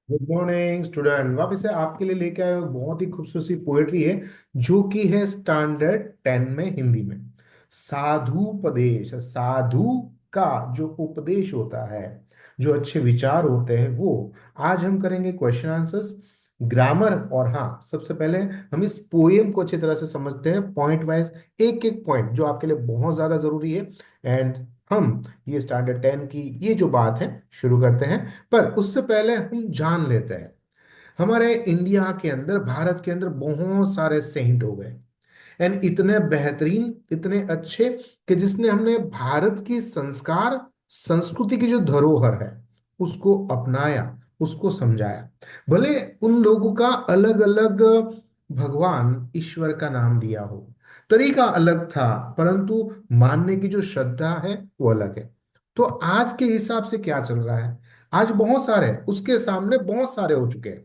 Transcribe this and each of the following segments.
Good morning student. वापस से आपके लिए लेके आए हो, बहुत ही खूबसूरत सी पोएट्री है जो कि है स्टैंडर्ड 10 में हिंदी में। साधुपदेश, साधु का जो उपदेश होता है, जो अच्छे विचार होते हैं वो आज हम करेंगे क्वेश्चन आंसर्स, ग्रामर। और हाँ, सबसे पहले हम इस पोएम को अच्छी तरह से समझते हैं पॉइंट वाइज, एक एक पॉइंट जो आपके लिए बहुत ज्यादा जरूरी है। एंड हम ये स्टैंडर्ड 10 की ये जो बात है शुरू करते हैं। पर उससे पहले हम जान लेते हैं, हमारे इंडिया के अंदर, भारत के अंदर बहुत सारे सेंट हो गए एंड इतने बेहतरीन, इतने अच्छे कि जिसने हमने भारत की संस्कार संस्कृति की जो धरोहर है उसको अपनाया, उसको समझाया। भले उन लोगों का अलग अलग भगवान ईश्वर का नाम दिया हो, तरीका अलग था, परंतु मानने की जो श्रद्धा है वो अलग है। तो आज के हिसाब से क्या चल रहा है, आज बहुत सारे उसके सामने बहुत सारे हो चुके हैं,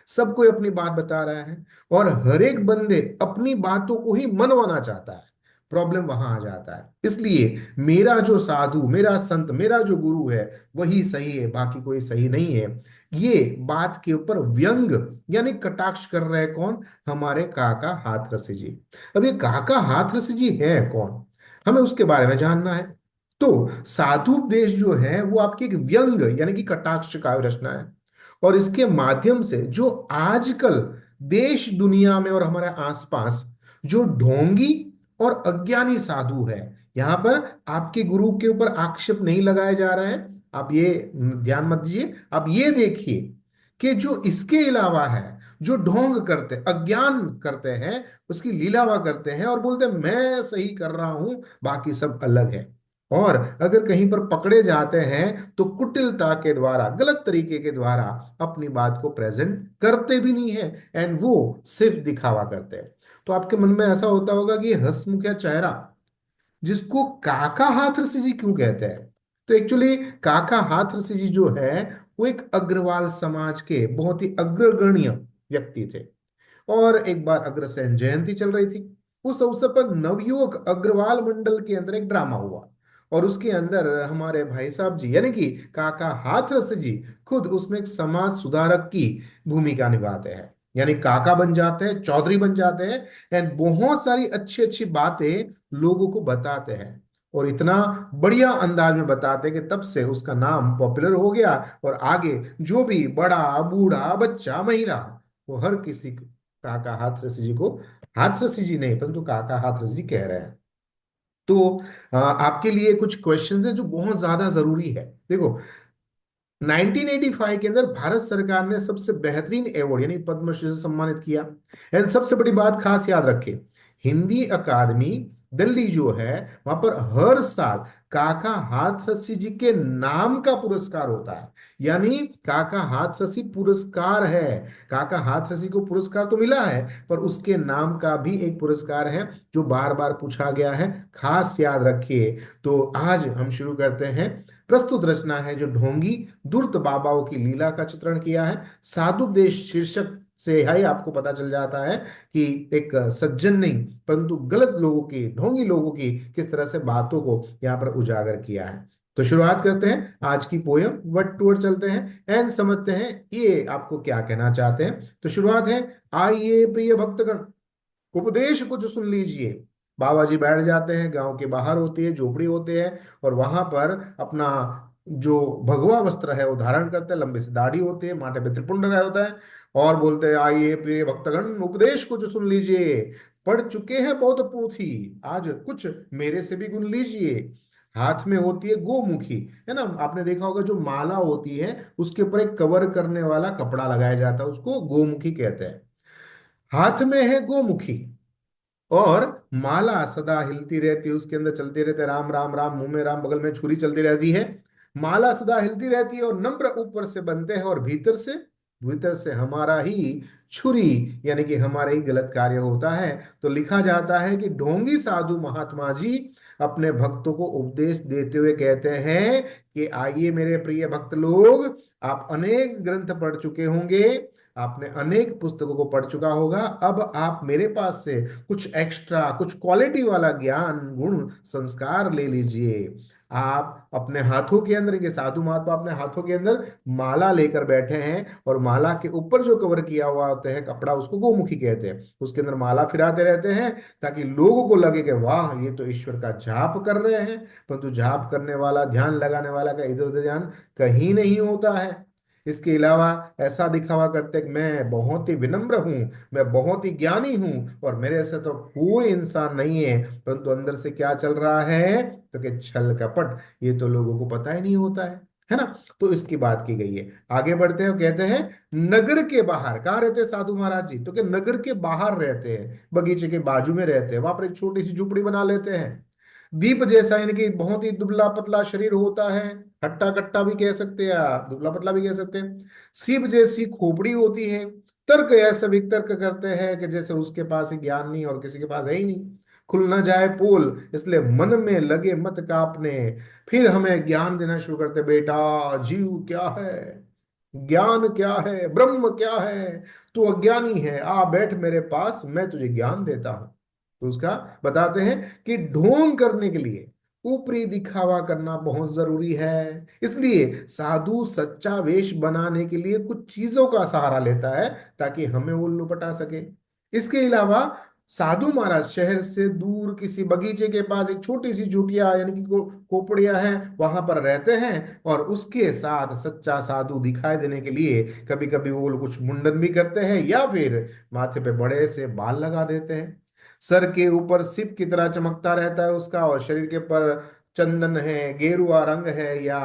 सब कोई अपनी बात बता रहा है और हर एक बंदे अपनी बातों को ही मनवाना चाहता है। प्रॉब्लम वहां आ जाता है। इसलिए मेरा जो साधु, मेरा संत, मेरा जो गुरु है वही सही है, बाकी कोई सही नहीं है। ये बात के ऊपर व्यंग यानी कटाक्ष कर रहे हैं कौन? हमारे काका हाथरस जी। अब ये काका हाथरस जी है कौन, हमें उसके बारे में जानना है। तो साधु उपदेश जो है वो आपकी एक व्यंग यानी कि कटाक्ष काव्य रचना है। और इसके माध्यम से जो आजकल देश दुनिया में और हमारे आसपास जो ढोंगी और अज्ञानी साधु है, यहां पर आपके गुरु के ऊपर आक्षेप नहीं लगाया जा रहा है, आप ये ध्यान मत दीजिए। आप ये देखिए कि जो इसके अलावा है, जो ढोंग करते, अज्ञान करते हैं, उसकी लीलावा करते हैं और बोलते हैं मैं सही कर रहा हूं, बाकी सब अलग है। और अगर कहीं पर पकड़े जाते हैं तो कुटिलता के द्वारा, गलत तरीके के द्वारा अपनी बात को प्रेजेंट करते भी नहीं है एंड वो सिर्फ दिखावा करते हैं। तो आपके मन में ऐसा होता होगा कि ये हंसमुख चेहरा जिसको काका हाथरसी जी क्यों कहते हैं? तो एक्चुअली काका हाथरसी जी जो है वो एक अग्रवाल समाज के बहुत ही अग्रगण्य व्यक्ति थे। और एक बार अग्रसेन जयंती चल रही थी, उस अवसर पर नवयुवक अग्रवाल मंडल के अंदर एक ड्रामा हुआ और उसके अंदर हमारे भाई साहब जी यानी कि काका हाथरस जी खुद उसमें एक समाज सुधारक की भूमिका निभाते हैं, यानी काका बन जाते हैं, चौधरी बन जाते हैं एंड बहुत सारी अच्छी अच्छी बातें लोगों को बताते हैं। और इतना बढ़िया अंदाज में बताते हैं कि तब से उसका नाम पॉपुलर हो गया और आगे जो भी बड़ा बूढ़ा बच्चा महिला, वो हर किसी काका हाथरस जी को हाथरस जी नहीं परंतु काका हाथरस जी कह रहे हैं। तो आपके लिए कुछ क्वेश्चंस है जो बहुत ज्यादा जरूरी है। देखो, 1985 के अंदर भारत सरकार ने सबसे बेहतरीन अवार्ड यानी पद्मश्री से सम्मानित किया। एंड सबसे बड़ी बात खास याद रखें, हिंदी अकादमी दिल्ली जो है वहां पर हर साल काका हाथरसी जी के नाम का पुरस्कार होता है, यानी काका हाथरसी पुरस्कार है। काका हाथरसी को पुरस्कार तो मिला है पर उसके नाम का भी एक पुरस्कार है जो बार बार पूछा गया है, खास याद रखिए। तो आज हम शुरू करते हैं। प्रस्तुत रचना है जो ढोंगी धूर्त बाबाओं की लीला का चित्रण किया है। साधुपदेश शीर्षक से ही आपको पता चल जाता है कि एक सज्जन नहीं परंतु गलत लोगों की, ढोंगी लोगों की किस तरह से बातों को यहाँ पर उजागर किया है। तो शुरुआत करते हैं आज की पोयम, वर्ड टू वर्ड चलते हैं एंड समझते हैं ये आपको क्या कहना चाहते हैं। तो शुरुआत है, आइए प्रिय भक्तगण, उपदेश कुछ सुन लीजिए। बाबा जी बैठ जाते हैं, गांव के बाहर होती है, झोपड़ी होते हैं और वहां पर अपना जो भगवा वस्त्र है वो धारण करते हैं, लंबी सी दाढ़ी होती है, माथे पे त्रिपुंड लगाया होता है और बोलते हैं आइए प्रिय भक्तगण उपदेश कुछ सुन लीजिए। पढ़ चुके हैं बहुत पोथी, आज कुछ मेरे से भी गुन लीजिए। हाथ में होती है गोमुखी, है ना, आपने देखा होगा जो माला होती है उसके ऊपर एक कवर करने वाला कपड़ा लगाया जाता है, उसको गोमुखी कहते हैं। हाथ में है गोमुखी और माला सदा हिलती रहती है, उसके अंदर चलते रहते राम राम राम, मुंह में राम, बगल में छुरी चलती रहती है। माला सदा हिलती रहती है और नम्र ऊपर से बनते हैं और भीतर से हमारा ही छुरी यानी कि हमारा ही गलत कार्य होता है। तो लिखा जाता है कि ढोंगी साधु महात्मा जी अपने भक्तों को उपदेश देते हुए कहते हैं कि आइए मेरे प्रिय भक्त लोग, आप अनेक ग्रंथ पढ़ चुके होंगे, आपने अनेक पुस्तकों को पढ़ चुका होगा, अब आप मेरे पास से कुछ एक्स्ट्रा, कुछ क्वालिटी वाला ज्ञान, गुण, संस्कार ले लीजिए। आप अपने हाथों के अंदर, के साधु महात्मा अपने हाथों के अंदर माला लेकर बैठे हैं, और माला के ऊपर जो कवर किया हुआ होता है कपड़ा, उसको गोमुखी कहते हैं, उसके अंदर माला फिराते रहते हैं, ताकि लोगों को लगे कि वाह ये तो ईश्वर का जाप कर रहे हैं। परंतु जाप करने वाला, ध्यान लगाने वाला का इधर उधर ध्यान कहीं नहीं होता है। इसके अलावा ऐसा दिखावा करते हैं कि मैं बहुत ही विनम्र हूं, मैं बहुत ही ज्ञानी हूं, और मेरे ऐसे तो कोई इंसान नहीं है, परंतु अंदर से क्या चल रहा है, तो कि छल कपट, ये तो लोगों को पता ही नहीं होता है ना। तो इसकी बात की गई है। आगे बढ़ते हैं, कहते हैं नगर के बाहर कहाँ रहते हैं साधु महाराज जी, तो कि नगर के बाहर रहते हैं, बगीचे के बाजू में रहते हैं, वहां पर एक छोटी सी झुपड़ी बना लेते हैं। दीप जैसा, यानी कि बहुत ही दुबला पतला शरीर होता है, हट्टा कट्टा भी कह सकते हैं आप, दुबला पतला भी कह सकते हैं। सीप जैसी खोपड़ी होती है। तर्क ऐसे वितर्क करते हैं कि जैसे उसके पास ही ज्ञान नहीं और किसी के पास है ही नहीं। खुल न जाए पोल, इसलिए मन में लगे मत कापने। फिर हमें ज्ञान देना शुरू करते, बेटा जीव क्या है, ज्ञान क्या है, ब्रह्म क्या है, तू अज्ञानी है, आ बैठ मेरे पास, मैं तुझे ज्ञान देता हूं। तो उसका बताते हैं कि ढोंग करने के लिए ऊपरी दिखावा करना बहुत जरूरी है। इसलिए साधु सच्चा वेश बनाने के लिए कुछ चीजों का सहारा लेता है, ताकि हमें वो लुपटा सके। इसके अलावा साधु महाराज शहर से दूर किसी बगीचे के पास एक छोटी सी झुटिया, यानी कि कोपड़िया है, वहां पर रहते हैं, और उसके साथ सच्चा साधु दिखाई देने के लिए कभी कभी वो लोग कुछ मुंडन भी करते हैं, या फिर माथे पे बड़े से बाल लगा देते हैं। सर के ऊपर सिप की तरह चमकता रहता है उसका, और शरीर के पर चंदन है, गेरुआ रंग है, या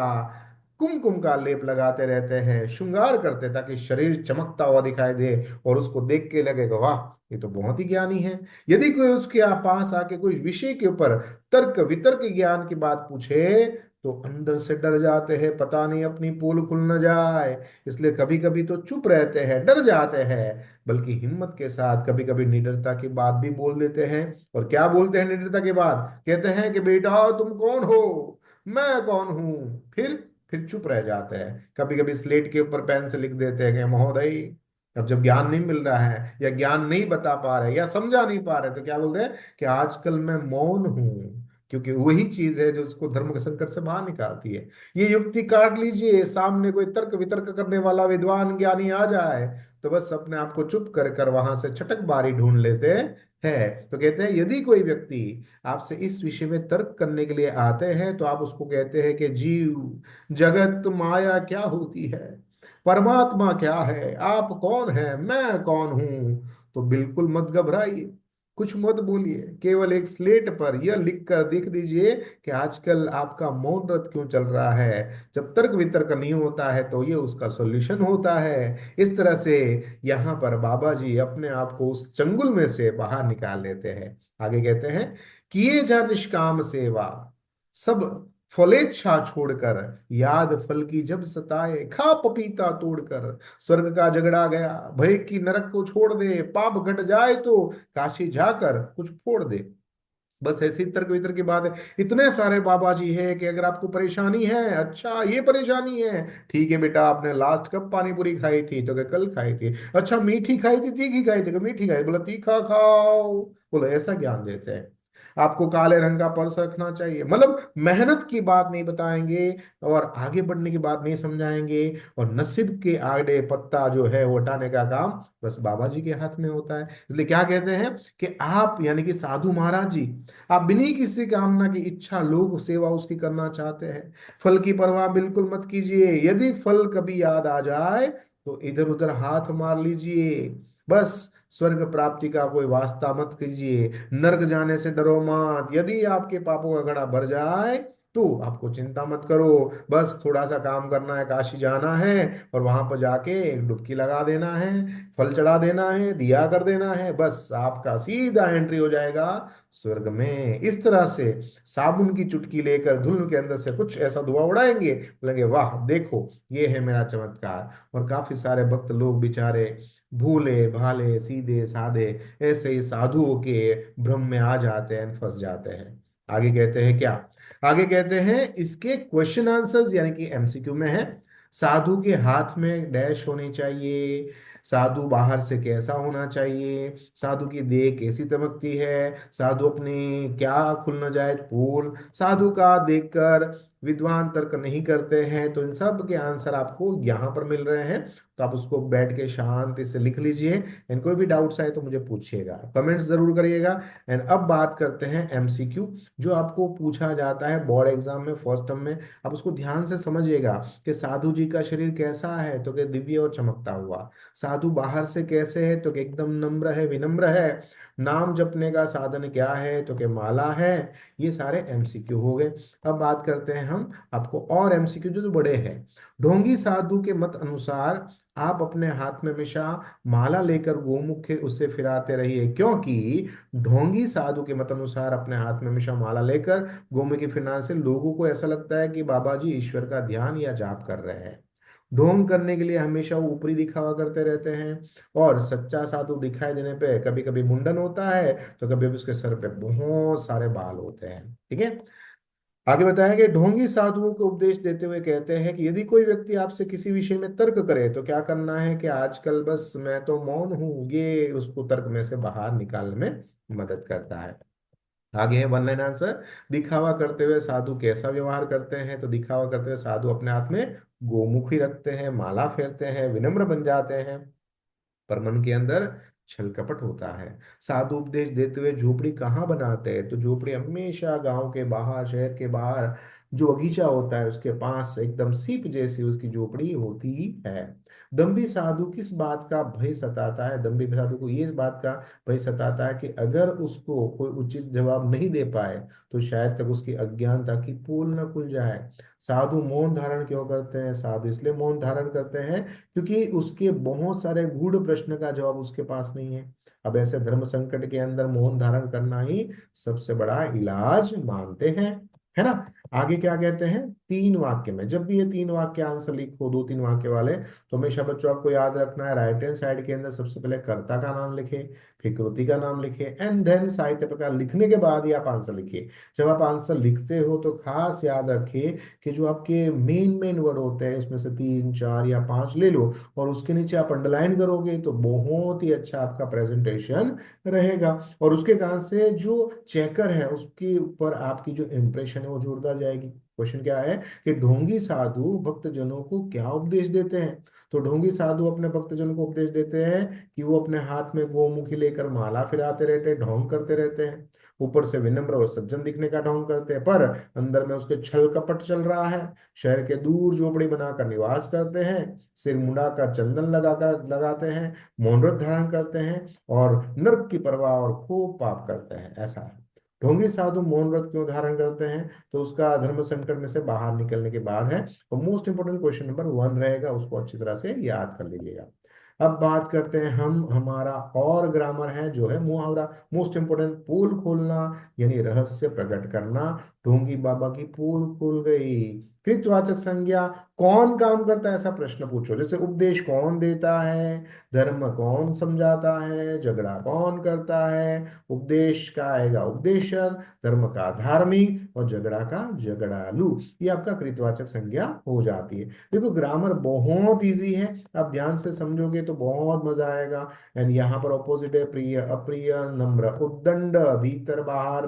कुमकुम का लेप लगाते रहते हैं, श्रृंगार करते हैं, ताकि शरीर चमकता हुआ दिखाई दे, और उसको देख के लगेगा वाह ये तो बहुत ही ज्ञानी है। यदि कोई उसके पास आके कोई विषय के ऊपर तर्क वितर्क ज्ञान की बात पूछे, तो अंदर से डर जाते हैं, पता नहीं अपनी पोल खुल न जाए, इसलिए कभी कभी तो चुप रहते हैं, डर जाते हैं, बल्कि हिम्मत के साथ कभी कभी निडरता की बात भी बोल देते हैं। और क्या बोलते हैं निडरता के बाद, कहते हैं कि बेटा तुम कौन हो, मैं कौन हूं। फिर चुप रह जाते हैं। कभी कभी स्लेट के ऊपर पेन से लिख देते हैं कि महोदय, अब जब ज्ञान नहीं मिल रहा है, या ज्ञान नहीं बता पा रहे, या समझा नहीं पा रहे, तो क्या बोलते हैं कि आजकल मैं मौन हूं, क्योंकि वही चीज है जो उसको धर्म के संकट से बाहर निकालती है। ये युक्ति काट लीजिए, सामने कोई तर्क वितर्क करने वाला विद्वान ज्ञानी आ जाए, तो बस अपने आप को चुप कर कर वहां से छटक बारी ढूंढ लेते हैं। तो कहते हैं यदि कोई व्यक्ति आपसे इस विषय में तर्क करने के लिए आते हैं, तो आप उसको कहते हैं कि जीव, जगत माया क्या होती है, परमात्मा क्या है, आप कौन है, मैं कौन हूं। तो बिल्कुल मत घबराइए, कुछ मत बोलिए, केवल एक स्लेट पर यह लिख कर देख दीजिए कि आजकल आपका मौन व्रत क्यों चल रहा है। जब तर्क वितर्क नहीं होता है, तो ये उसका सॉल्यूशन होता है। इस तरह से यहाँ पर बाबा जी अपने आप को उस चंगुल में से बाहर निकाल लेते हैं। आगे कहते हैं, किए जा निष्काम सेवा, सब फलेच्छा छोड़कर, याद फल की जब सताए, खा पपीता तोड़कर, स्वर्ग का झगड़ा गया, भय की नरक को छोड़ दे, पाप घट जाए तो काशी जाकर कुछ फोड़ दे। बस ऐसी तर्क वितर्क की बात है। इतने सारे बाबा जी है कि अगर आपको परेशानी है, अच्छा ये परेशानी है, ठीक है बेटा, आपने लास्ट कब पानी पूरी खाई थी, तो क्या कल खाई थी, अच्छा मीठी खाई थी तीखी खाई थी, मीठी खाई, बोला तीखा खाओ, बोला ऐसा ज्ञान देते हैं। आपको काले रंग का पर्स रखना चाहिए, मतलब मेहनत की बात नहीं बताएंगे, और आगे बढ़ने की बात नहीं समझाएंगे, और नसीब के आड़े पत्ता जो है वो हटाने का काम बस बाबा जी के हाथ में होता है। इसलिए क्या कहते हैं कि आप, यानी कि साधु महाराज जी, आप बिना किसी कामना की इच्छा लोग सेवा उसकी करना चाहते हैं, फल की परवाह बिल्कुल मत कीजिए। यदि फल कभी याद आ जाए, तो इधर उधर हाथ मार लीजिए, बस स्वर्ग प्राप्ति का कोई वास्ता मत कीजिए, नर्क जाने से डरो मत। यदि आपके पापों का घड़ा भर जाए, तो आपको चिंता मत करो, बस थोड़ा सा काम करना है, काशी जाना है, और वहां पर जाके एक डुबकी लगा देना है, फल चढ़ा देना है, दिया कर देना है, बस आपका सीधा एंट्री हो जाएगा स्वर्ग में। इस तरह से साबुन की चुटकी लेकर धुल के अंदर से कुछ ऐसा धुआं उड़ाएंगे, बोलेंगे वाह देखो ये है मेरा चमत्कार। और काफी सारे भक्त लोग बेचारे भूले भाले सीधे साधे ऐसे ही साधुओं के भ्रम में आ जाते हैं, फंस जाते हैं। आगे कहते हैं क्या, आगे कहते हैं इसके क्वेश्चन आंसर्स, यानी कि एमसीक्यू में है, साधु के हाथ में डैश होनी चाहिए, साधु बाहर से कैसा होना चाहिए, साधु की देह कैसी चमकती है, साधु अपने क्या खुल न जाए पोल, साधु का देखकर विद्वान तर्क नहीं करते हैं। तो इन सब के आंसर आपको यहाँ पर मिल रहे हैं। तो आप उसको बैठ के शांति से लिख लीजिए। एंड कोई भी डाउट्स आए तो मुझे पूछिएगा, कमेंट्स जरूर करिएगा। एंड अब बात करते हैं एमसीक्यू, जो आपको पूछा जाता है बोर्ड एग्जाम में फर्स्ट टर्म में। आप उसको ध्यान से समझिएगा कि साधु जी का शरीर कैसा है, तो कि दिव्य और चमकता हुआ। साधु बाहर से कैसे है, तो कि एकदम नम्र है, विनम्र है। नाम जपने का साधन क्या है, तो कि माला है। ये सारे एमसीक्यू हो गए। अब बात करते हैं हम आपको और एमसीक्यू जो बड़े हैं। ढोंगी साधु के मत अनुसार आप अपने हाथ में हमेशा माला लेकर गोमुख के उससे फिराते रहिए, क्योंकि ढोंगी साधु के मत अनुसार अपने हाथ में हमेशा माला लेकर गोमुख के फिरने से लोगों को ऐसा लगता है कि बाबा जी ईश्वर का ध्यान या जाप कर रहे हैं। ढोंग करने के लिए हमेशा वो ऊपरी दिखावा करते रहते हैं। और सच्चा साधु दिखाई देने पे कभी कभी मुंडन होता है, तो कभी कभी उसके सर पे बहुत सारे बाल होते हैं। ठीक है। आगे बताया कि ढोंगी साधुओं को उपदेश देते हुए कहते हैं कि यदि कोई व्यक्ति आपसे किसी विषय में तर्क करे तो क्या करना है, कि आजकल बस मैं तो मौन हूं, ये उसको तर्क में से बाहर निकालने में मदद करता है। आगे है वन लाइन आंसर। दिखावा करते हुए साधु कैसा व्यवहार करते हैं, तो दिखावा करते हुए साधु अपने हाथ में गोमुखी रखते हैं, माला फेरते हैं, विनम्र बन जाते हैं, पर मन के अंदर छल कपट होता है। साधु उपदेश देते हुए झोपड़ी कहाँ बनाते हैं, तो झोपड़ी हमेशा गांव के बाहर, शहर के बाहर जो बगीचा होता है उसके पास एकदम सीप जैसी उसकी झोपड़ी होती है। दम्भी साधु किस बात का भय सताता है, दम्भी साधु को ये इस बात का भय सताता है कि अगर उसको कोई उचित जवाब नहीं दे पाए तो शायद तक उसकी अज्ञानता की पोल न खुल जाए। साधु मौन धारण क्यों करते हैं, साधु इसलिए मौन धारण करते हैं क्योंकि उसके बहुत सारे गूढ़ प्रश्न का जवाब उसके पास नहीं है। अब ऐसे धर्म संकट के अंदर मौन धारण करना ही सबसे बड़ा इलाज मानते हैं, है ना। आगे क्या कहते हैं, तीन वाक्य में जब भी ये तीन वाक्य आंसर लिखो, दो तीन वाक्य वाले, तो हमेशा बच्चों आपको याद रखना है राइट हैंड साइड के अंदर सबसे पहले कर्ता का नाम लिखे, फिर कृति का नाम लिखे, एंड देन साहित्य प्रकार लिखने के बाद ही आप आंसर लिखिए। जब आप आंसर लिखते हो तो खास याद रखिए कि जो आपके मेन मेन वर्ड होते हैं उसमें से तीन चार या पांच ले लो, और उसके नीचे आप अंडरलाइन करोगे तो बहुत ही अच्छा आपका प्रेजेंटेशन रहेगा। और उसके कारण से जो चेकर है उसके ऊपर आपकी जो इंप्रेशन है वो जोरदार जाएगी। क्वेश्चन क्या है कि ढोंगी साधु भक्तजनों को क्या उपदेश देते हैं। तो ढोंगी साधु अपने भक्तजनों को उपदेश देते हैं कि वो अपने हाथ में गोमुखी लेकर माला फिराते रहते हैं, ढोंग करते रहते हैं। ऊपर से विनम्र और सज्जन दिखने का ढोंग करते हैं, पर अंदर में उसके छल कपट चल रहा है। शहर के दूर झोपड़ी बनाकर निवास करते हैं, सिर मुंडाकर चंदन लगाकर लगाते हैं, मौन व्रत धारण करते हैं, और नर्क की परवाह और खूब पाप करते हैं, ऐसा है। ढोंगी साधु मौन व्रत क्यों धारण करते हैं, तो उसका धर्म संकट में से बाहर निकलने के बाद है। और most important question number one रहेगा, उसको अच्छी तरह से याद कर लीजिएगा। अब बात करते हैं हम, हमारा और ग्रामर है जो है मुहावरा। मोस्ट इंपोर्टेंट, पोल खोलना यानी रहस्य प्रकट करना। ढोंगी बाबा की पोल खुल गई। कृतवाचक संज्ञा, कौन काम करता है ऐसा प्रश्न पूछो, जैसे उपदेश कौन देता है, धर्म कौन समझाता है, झगड़ा कौन करता है। उपदेश का आएगा उपदेशक, धर्म का धार्मिक, और झगड़ा का झगड़ालू। ये आपका कृतवाचक संज्ञा हो जाती है। देखो ग्रामर बहुत इजी है, आप ध्यान से समझोगे तो बहुत मजा आएगा। एंड यहाँ पर ऑपोजिट है प्रिय अप्रिय, नम्र उद्दंड, भीतर बाहर,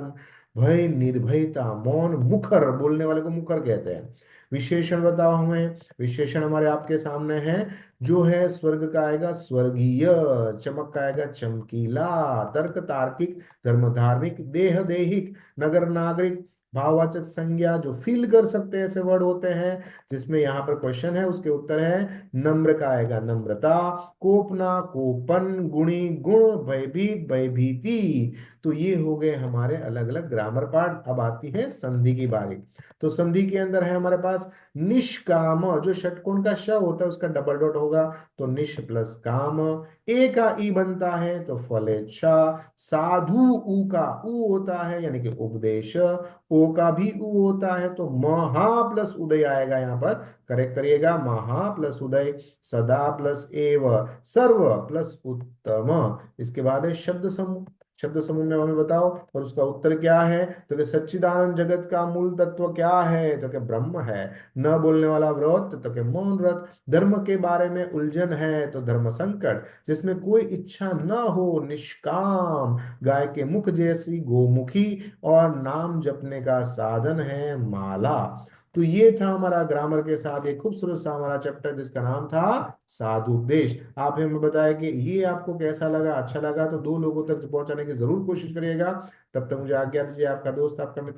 भय निर्भयता, मौन मुखर, बोलने वाले को मुखर कहते हैं। विशेषण बताओ हमें, विशेषण हमारे आपके सामने है। जो है स्वर्ग का आएगा स्वर्गीय, चमक का आएगा चमकीला, तर्क तार्किक, धर्म धार्मिक, देह देहिक, नगर नागरिक। भाववाचक संज्ञा जो फील कर सकते हैं ऐसे वर्ड होते हैं, जिसमें यहाँ पर क्वेश्चन है उसके उत्तर है। नम्र का आएगा नम्रता, कोपना कोपन, गुणी गुण, भयभीत भयभीति। तो ये हो गए हमारे अलग अलग ग्रामर पार्ट। अब आती है संधि की बारी। तो संधि के अंदर है हमारे पास निष्काम, जो षटकोण का श होता है उसका डबल डॉट होगा, तो निष प्लस काम। ए का ई बनता है तो फलेच्छा। साधु ऊ का ऊ होता है यानी कि उपदेश। ओ का भी ऊ होता है तो महा प्लस उदय आएगा यहाँ पर, करेक्ट करिएगा, महा प्लस उदय। सदा प्लस एव, सर्व प्लस उत्तम। इसके बाद है शब्द समूह। शब्द समूह में हमें बताओ। और उसका उत्तर क्या है? तो कि सच्चिदानंद जगत का मूल तत्व क्या है? तो कि ब्रह्म है। न बोलने वाला व्रत, तो कि मौन व्रत। धर्म के बारे में उलझन है, तो धर्म संकट। जिसमें कोई इच्छा न हो, निष्काम। गाय के मुख जैसी गोमुखी। और नाम जपने का साधन है माला। तो ये था हमारा ग्रामर के साथ एक खूबसूरत सा हमारा चैप्टर, जिसका नाम था साधुपदेश। आप हमें बताया कि ये आपको कैसा लगा। अच्छा लगा तो दो लोगों तक पहुंचाने की जरूर कोशिश करिएगा। तब तक मुझे आज्ञा दीजिए। आपका दोस्त, आपका मित्र